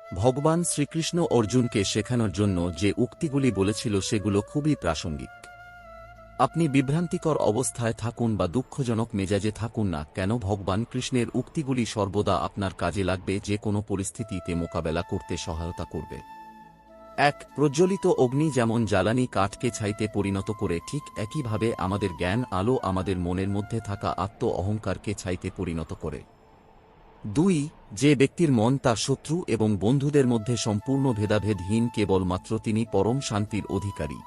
ভগবান শ্রীকৃষ্ণ অর্জুনকে শেখানোর জন্য যে উক্তিগুলি বলেছিল সেগুলো খুবই প্রাসঙ্গিক। আপনি বিভ্রান্তিকর অবস্থায় থাকুন বা দুঃখজনক মেজাজে থাকুন না কেন, ভগবান কৃষ্ণের উক্তিগুলি সর্বদা আপনার কাজে লাগবে, যে কোনো পরিস্থিতিতে মোকাবেলা করতে সহায়তা করবে। এক, প্রজ্বলিত অগ্নি যেমন জ্বালানি কাঠকে ছাইতে পরিণত করে, ঠিক একইভাবে আমাদের জ্ঞান আলো আমাদের মনের মধ্যে থাকা আত্ম অহংকারকে ছাইতে পরিণত করে। 2, যে ব্যক্তির মন তার শত্রু এবং বন্ধুদের মধ্যে সম্পূর্ণ ভেদাভেদহীন, কেবলমাত্র তিনি পরম শান্তির অধিকারী।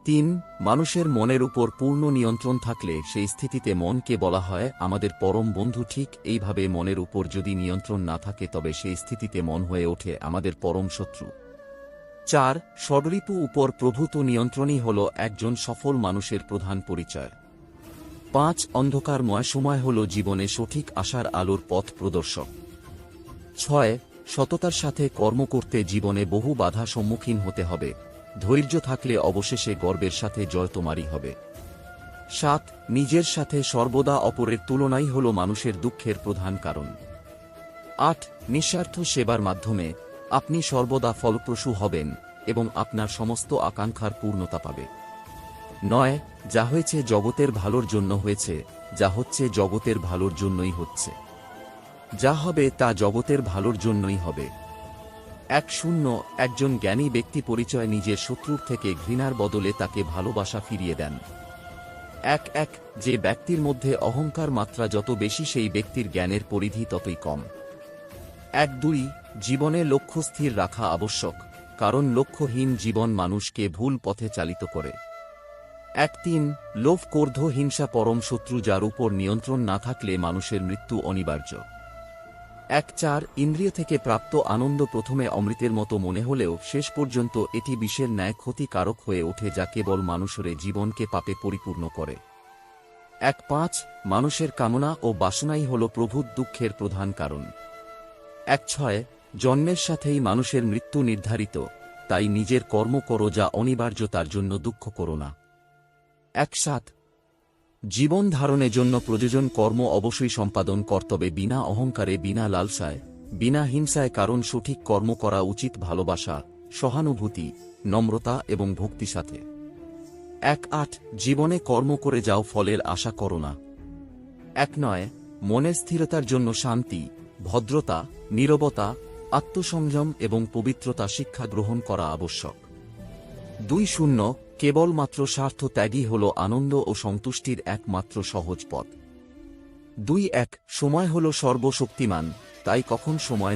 3, মানুষের মনের উপর পূর্ণ নিয়ন্ত্রণ থাকলে সেই স্থিতিতে মনকে বলা হয় আমাদের পরম বন্ধু। ঠিক এইভাবে মনের উপর যদি নিয়ন্ত্রণ না থাকে তবে সেই স্থিতিতে মন হয়ে ওঠে আমাদের পরম শত্রু। 4, ষড়ঋতু উপর প্রভূত নিয়ন্ত্রণই হল একজন সফল মানুষের প্রধান পরিচয়। 5, অন্ধকারময় সময় হল জীবনে সঠিক আশার আলোর পথ প্রদর্শক। 6, সততার সাথে কর্ম করতে জীবনে বহু বাধা সম্মুখীন হতে হবে, ধৈর্য থাকলে অবশেষে গর্বের সাথে জয় তোমারই হবে। 7, নিজের সাথে সর্বদা অপরের তুলনাই হল মানুষের দুঃখের প্রধান কারণ। 8, নিঃস্বার্থ সেবার মাধ্যমে আপনি সর্বদা ফলপ্রসূ হবেন এবং আপনার সমস্ত আকাঙ্ক্ষার পূর্ণতা পাবে। 9, যা হয়েছে জগতের ভালোর জন্য হয়েছে, যা হচ্ছে জগতের ভালোর জন্যই হচ্ছে, যা হবে তা জগতের ভালোর জন্যই হবে। 10, একজন জ্ঞানী ব্যক্তি পরিচয় নিজের শত্রুর থেকে ঘৃণার বদলে তাকে ভালোবাসা ফিরিয়ে দেন। 11, যে ব্যক্তির মধ্যে অহংকার মাত্রা যত বেশি সেই ব্যক্তির জ্ঞানের পরিধি ততই কম। 12, জীবনে লক্ষ্য স্থির রাখা আবশ্যক, কারণ লক্ষ্যহীন জীবন মানুষকে ভুল পথে চালিত করে। 13, লোভ ক্রোধ হিংসা পরম শত্রু, যার উপর নিয়ন্ত্রণ না থাকলে মানুষের মৃত্যু অনিবার্য। 14, ইন্দ্রিয় থেকে প্রাপ্ত আনন্দ প্রথমে অমৃতের মতো মনে হলেও শেষ পর্যন্ত এটি বিষের ন্যায় ক্ষতিকারক হয়ে ওঠে, যা কেবল মানুষের জীবনকে পাপে পরিপূর্ণ করে। 15, মানুষের কামনা ও বাসনাই হল প্রভূত দুঃখের প্রধান কারণ। 16, জন্মের সাথেই মানুষের মৃত্যু নির্ধারিত, তাই নিজের কর্ম করো যা অনিবার্য, তার জন্য দুঃখ করো না। 17, জীবন ধারণের জন্য প্রয়োজন কর্ম অবশ্যই সম্পাদন কর্তব্যে, বিনা অহংকারে, বিনা লালসায়, বিনা হিংসায়, কারণ সঠিক কর্ম করা উচিত ভালোবাসা, সহানুভূতি, নম্রতা এবং ভক্তি সাথে। 18, জীবনে কর্ম করে যাও, ফলের আশা করো না। 19, মনের স্থিরতার জন্য শান্তি, ভদ্রতা, নীরবতা, আত্মসংযম এবং পবিত্রতা শিক্ষা গ্রহণ করা আবশ্যক। 20, কেবলমাত্র স্বার্থ ত্যাগই হল আনন্দ ও সন্তুষ্টির একমাত্র সহজ পথ। 21, সময় হল সর্বশক্তিমান, তাই কখন সময়